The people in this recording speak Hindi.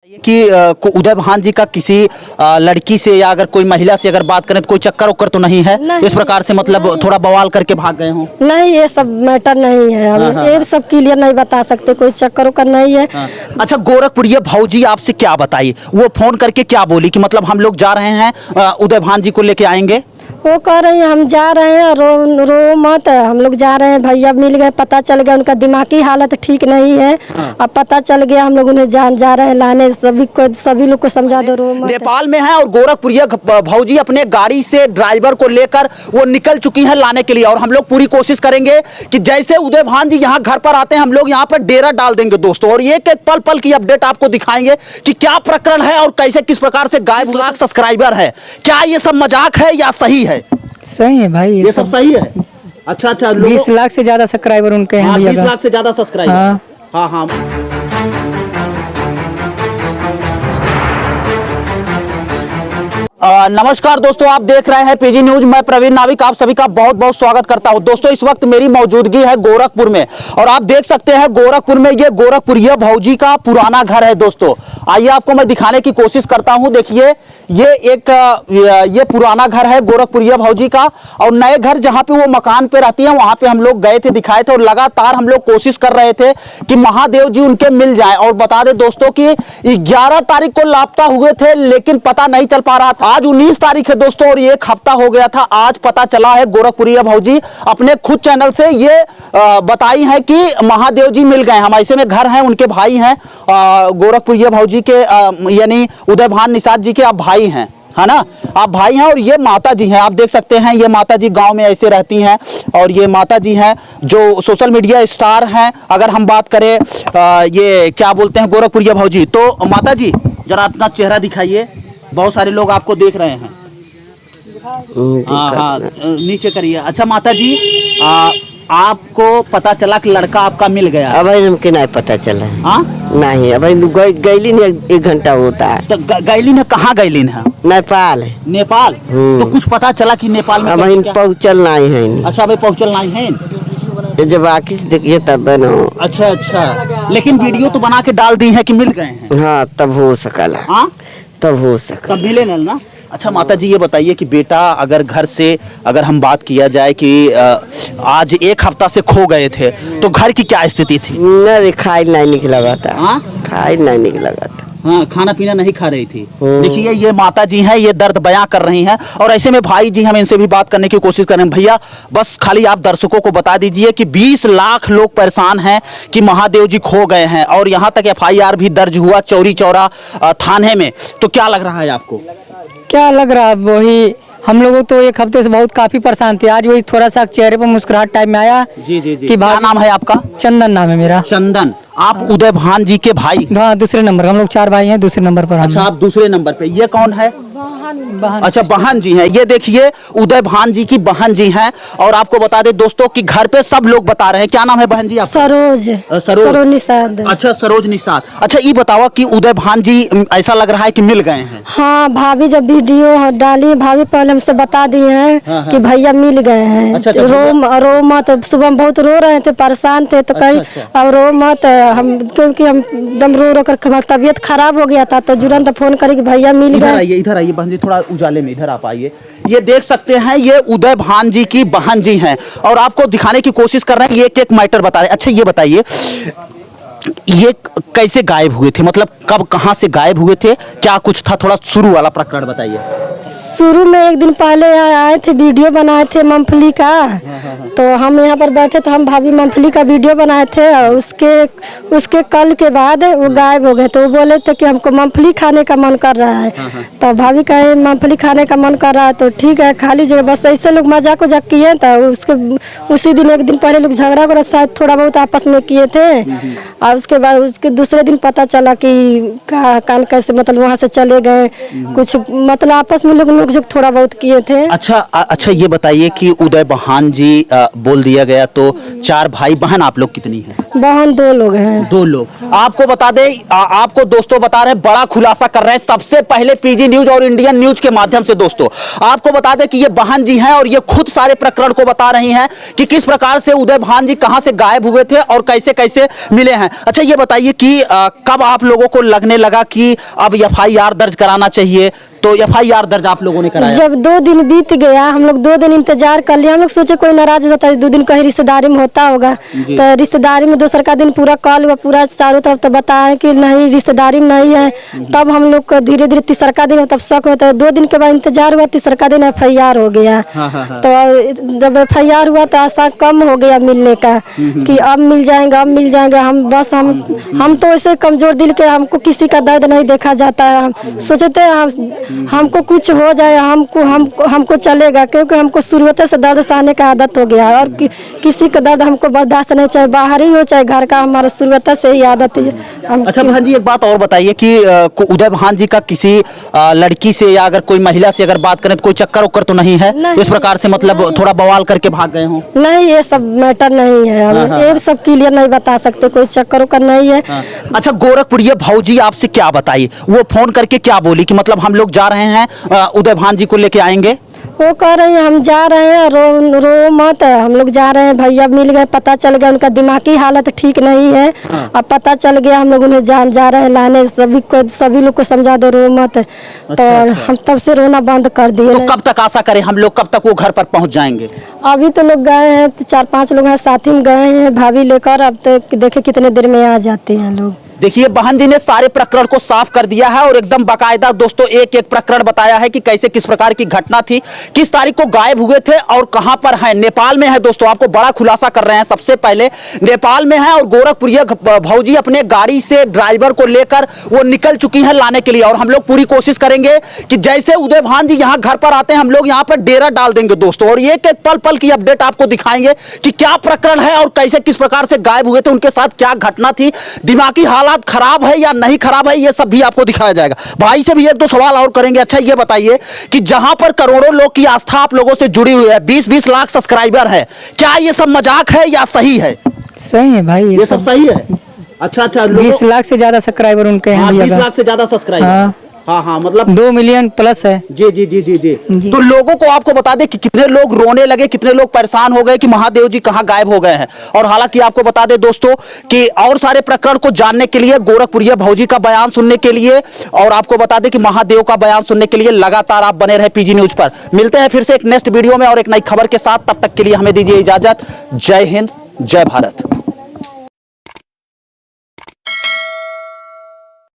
कि उदय भान जी का किसी लड़की से या अगर कोई महिला से अगर बात करें तो कोई चक्कर उक्कर तो नहीं है? नहीं, इस प्रकार से मतलब थोड़ा बवाल करके भाग गए हों? नहीं, ये सब मैटर नहीं है। हम ये सब क्लियर नहीं बता सकते, कोई चक्कर उक्कर नहीं है। अच्छा, गोरखपुरिया भौजी आपसे क्या बताई? वो फोन करके क्या बोली कि मतलब हम लोग जा रहे हैं उदय भान जी को लेके आएंगे? वो कह रही है हम जा रहे हैं, रो मत, हम लोग जा रहे हैं, भैया मिल गए, पता चल गया उनका दिमागी हालत ठीक नहीं है। अब पता चल गया, हम लोग उन्हें जा रहे हैं लाने, सभी लोग को समझा दो, रो मत। नेपाल में है और गोरखपुरिया भौजी अपने गाड़ी से ड्राइवर को लेकर वो निकल चुकी है लाने के लिए। और हम लोग पूरी कोशिश करेंगे कि जैसे उदय भान जी यहाँ घर पर आते हैं हम लोग यहाँ पर डेरा डाल देंगे दोस्तों, और एक एक पल पल की अपडेट आपको दिखाएंगे कि क्या प्रकरण है और कैसे किस प्रकार से गायब लाख सब्सक्राइबर है। क्या ये सब मजाक है या सही है? सही है भाई, ये सब सही है। अच्छा, 20 लाख से ज्यादा सब्सक्राइबर उनके हैं। 20 लाख से ज्यादा सब्सक्राइबर। हाँ हाँ। नमस्कार दोस्तों, आप देख रहे हैं पीजी न्यूज। मैं प्रवीण नाविक आप सभी का बहुत बहुत स्वागत करता हूं। दोस्तों, इस वक्त मेरी मौजूदगी है गोरखपुर में और आप देख सकते हैं गोरखपुर में ये गोरखपुरिया भौजी का पुराना घर है। दोस्तों, आइए आपको मैं दिखाने की कोशिश करता हूं। देखिए, ये पुराना घर है गोरखपुरिया भौजी का, और नए घर जहां पे वो मकान पे रहती है वहां पे हम लोग गए थे, दिखाए थे, और लगातार हम लोग कोशिश कर रहे थे कि महादेव जी उनके मिल जाए। और बता दें दोस्तों कि 11 तारीख को लापता हुए थे, लेकिन पता नहीं चल पा रहा था। आज 19 तारीख है दोस्तों और ये एक हफ्ता हो गया था। आज पता चला है, गोरखपुरिया भौजी अपने खुद चैनल से ये बताई है कि महादेव जी मिल गए। हम ऐसे में घर हैं, उनके भाई हैं, गोरखपुरिया भौजी के यानी उदय भान निषाद जी के आप भाई हैं, है ना? आप भाई हैं और ये माता जी हैं। आप देख सकते हैं ये माता जी गांव में ऐसे रहती हैं, और ये माता जी हैं जो सोशल मीडिया स्टार हैं। अगर हम बात करें ये क्या बोलते हैं गोरखपुरिया भौजी, तो माता जी जरा अपना चेहरा दिखाइए, बहुत सारे लोग आपको देख रहे हैं। हाँ, नीचे करिए। अच्छा माता जी, आपको पता चला कि लड़का आपका मिल गया? अब हमके नहीं पता चला। हाँ नहीं, अब गैलिन 1 घंटा होता है। तो गैलिन है, कहाँ गैलिन है? नेपाल। नेपाल? तो कुछ पता चला कि नेपाल में? अब हम पहुँचल नहीं है। अच्छा, भाई पहुँचल नहीं है, जब आके से देखिए तब बनो। अच्छा, लेकिन वीडियो तो बना के डाल दी है कि मिल गए हैं। हाँ, तब हो सकला। हाँ, तब हो सकला, तब मिले ना। अच्छा माता जी, ये बताइए कि बेटा अगर घर से अगर हम बात किया जाए कि आज 1 हफ्ता से खो गए थे, तो घर की क्या स्थिति थी? नहीं, खाई नहीं निकला था। हाँ, खाई नहीं निकला था। हाँ, खाना पीना नहीं खा रही थी। देखिए, ये माता जी हैं, ये दर्द बयां कर रही हैं। और ऐसे में भाई जी हम इनसे भी बात करने की कोशिश करें। भैया, बस खाली आप दर्शकों को बता दीजिए कि 20 लाख लोग परेशान हैं कि महादेव जी खो गए हैं, और यहाँ तक FIR भी दर्ज हुआ चौरी चौरा थाने में। तो क्या लग रहा है आपको? क्या लग रहा है, वही हम लोगों तो 1 हफ्ते से बहुत काफी परेशान थे। आज वही थोड़ा सा चेहरे पर मुस्कुराहट टाइप में आया। जी जी जी। कि क्या नाम है आपका? चंदन नाम है मेरा। चंदन, आप उदय भान जी के भाई? हाँ, दूसरे नंबर, हम लोग 4 भाई हैं, दूसरे नंबर पर। अच्छा, आप दूसरे नंबर पे। ये कौन है? बहन। अच्छा, बहन जी हैं। ये देखिए, उदय भान जी की बहन जी हैं। और आपको बता दें दोस्तों कि घर पे सब लोग बता रहे हैं। क्या नाम है बहन जी आपका? सरोज निषाद। अच्छा, सरोज निषाद। अच्छा, ये बताओ कि उदय भान जी ऐसा लग रहा है कि मिल गए हैं? हाँ, भाभी जब वीडियो डाली, भाभी पहले हमसे बता दिए हैं कि भैया मिल गए हैं। अच्छा, रो मत, सुबह बहुत रो रहे थे, परेशान थे, तो कहीं अब रो मत, हम क्योंकि हम एकदम रो कर तबीयत खराब हो गया था, तो तुरंत फोन करे कि भैया मिल गए। इधर आइए बहन जी, थोड़ा उजाले में इधर आप आइए। ये देख सकते हैं, ये उदय भान जी की बहन जी हैं और आपको दिखाने की कोशिश कर रहे हैं, ये एक मैटर बता रहे हैं। अच्छा, ये बताइए ये कैसे गायब हुए थे, मतलब कब कहां से गायब हुए थे, क्या कुछ था? थोड़ा शुरू वाला प्रकरण बताइए। शुरू में 1 दिन पहले आए थे, वीडियो बनाए थे मूंगफली का। तो हम यहाँ पर बैठे तो हम भाभी मूंगफली का वीडियो बनाए थे, और उसके कल के बाद वो गायब हो गए। तो वो बोले थे कि हमको मूंगफली खाने का मन कर रहा है। तो भाभी कहे मूंगफली खाने का मन कर रहा है तो ठीक है, खा लीजिएगा। बस ऐसे लोग मजाक उजाक किए। तो उसी दिन 1 दिन पहले लोग झगड़ा वगड़ा शायद थोड़ा बहुत आपस में किए थे, और उसके बाद उसके दूसरे दिन पता चला कि कान कैसे मतलब वहाँ से चले गए, कुछ मतलब आपस में लोग जो थोड़ा बहुत किए थे। अच्छा, ये बताइए कि उदय भान जी बोल दिया गया तो 4 भाई बहन आप लोग कितनी हैं? बहन 2 लोग हैं। 2 लोग। आपको बता दें, आपको दोस्तों बता रहे हैं, बड़ा खुलासा कर रहे हैं सबसे पहले पीजी न्यूज और इंडियन न्यूज के माध्यम से। दोस्तों, आपको बता दें कि ये बहन जी हैं और ये खुद सारे प्रकरण को बता रही हैं कि किस प्रकार से उदय भान जी कहां से गायब हुए थे और कैसे कैसे मिले हैं। अच्छा ये बताइए कि कब आप लोगों को लगने लगा कि अब एफआईआर दर्ज कराना चाहिए, तो एफआईआर दर्ज आप लोगों ने कराया? जब 2 दिन बीत गया, हम लोग 2 दिन इंतजार कर लिया। हम लोग सोचे कोई नाराज होता है, 2 दिन कहीं रिश्तेदारी में होता होगा, तो रिश्तेदारी में दूसरा का दिन पूरा कॉल हुआ, पूरा चारों तरफ तो बताया कि नहीं रिश्तेदारी में नहीं है। तब हम लोग को धीरे धीरे तीसरा का दिन तब शक होता है। 2 दिन के बाद इंतजार हुआ, तीसरा का दिन एफआईआर हो गया। तो जब एफआईआर हुआ तो आशा कम हो गया मिलने का कि अब मिल जाएगा, अब मिल जाएगा। हम तो ऐसे कमजोर दिल के, हमको किसी का दर्द नहीं देखा जाता है। हम सोचते हैं हमको कुछ हो जाए, हमको चलेगा, क्योंकि हमको शुरुआत से दर्द सहने का आदत हो गया है और किसी का दर्द हमको बर्दाश्त नहीं, चाहे बाहर ही हो चाहे घर का, हमारा शुरुआत से ही आदत है। अच्छा बहन जी, एक बात और बताइए कि उदय भान जी का किसी लड़की से या अगर कोई महिला से अगर बात करें तो कोई चक्कर उक्कर तो नहीं है? नहीं, इस प्रकार से मतलब थोड़ा बवाल करके भाग गए हो? नहीं, ये सब मैटर नहीं है। हम ये सब क्लियर नहीं बता सकते, कोई चक्कर उक्कर नहीं है। अच्छा गोरखपुर ये भौजी आपसे क्या बताई, वो फोन करके क्या बोली कि मतलब हम लोग जा रहे हैं उदय भान जी को लेके आएंगे? वो कह रहे हैं हम जा रहे हैं, रो मत, हम लोग जा रहे हैं, भैया मिल गए, पता चल गया उनका दिमागी हालत ठीक नहीं है। अब पता चल गया, हम लोग उन्हें जा रहे हैं लाने, सभी लोग को समझा दो, रो मत। तो हम तब से रोना बंद कर दिए। तो कब तक आशा करें हम लोग, कब तक वो घर पर पहुंच जाएंगे? अभी तो लोग गए हैं, 4-5 लोग हैं, साथी में गए हैं भाभी लेकर। अब तो देखे कितने देर में आ जाते हैं लोग। देखिए बहन जी ने सारे प्रकरण को साफ कर दिया है और एकदम बाकायदा दोस्तों एक एक प्रकरण बताया है कि कैसे किस प्रकार की घटना थी, किस तारीख को गायब हुए थे और कहां पर है। नेपाल में है दोस्तों, आपको बड़ा खुलासा कर रहे हैं। सबसे पहले नेपाल में है और गोरखपुर ये भौजी अपने गाड़ी से ड्राइवर को लेकर वो निकल चुकी है लाने के लिए। और हम लोग पूरी कोशिश करेंगे कि जैसे उदय भान जी यहाँ घर पर आते हैं हम लोग यहाँ पर डेरा डाल देंगे दोस्तों, और एक एक पल पल की अपडेट आपको दिखाएंगे कि क्या प्रकरण है और कैसे किस प्रकार से गायब हुए थे, उनके साथ क्या घटना थी, दिमागी हालत खराब है या नहीं खराब है, ये सब भी आपको दिखाया जाएगा। भाई से भी 1-2 सवाल और करेंगे। अच्छा ये बताइए कि जहां पर करोड़ों लोग की आस्था आप लोगों से जुड़ी हुई है, 20-20 लाख सब्सक्राइबर है, क्या ये सब मजाक है या सही है? सही है भाई, ये सब सही है। अच्छा 20 लाख से ज्यादा सब्सक्राइबर उनके हैं। 20 लाख से ज्यादा सब्सक्राइबर। हाँ मतलब 2 मिलियन प्लस है। जी जी जी जी जी। तो लोगों को आपको बता दें कि कितने लोग रोने लगे, कितने लोग परेशान हो गए कि महादेव जी कहां गायब हो गए हैं। और हालांकि आपको बता दें दोस्तों कि और सारे प्रकरण को जानने के लिए, गोरखपुरिया भौजी का बयान सुनने के लिए और आपको बता दें कि महादेव का बयान सुनने के लिए लगातार आप बने रहे पीजी न्यूज पर। मिलते हैं फिर से एक नेक्स्ट वीडियो में और एक नई खबर के साथ, तब तक के लिए हमें दीजिए इजाजत। जय हिंद, जय भारत।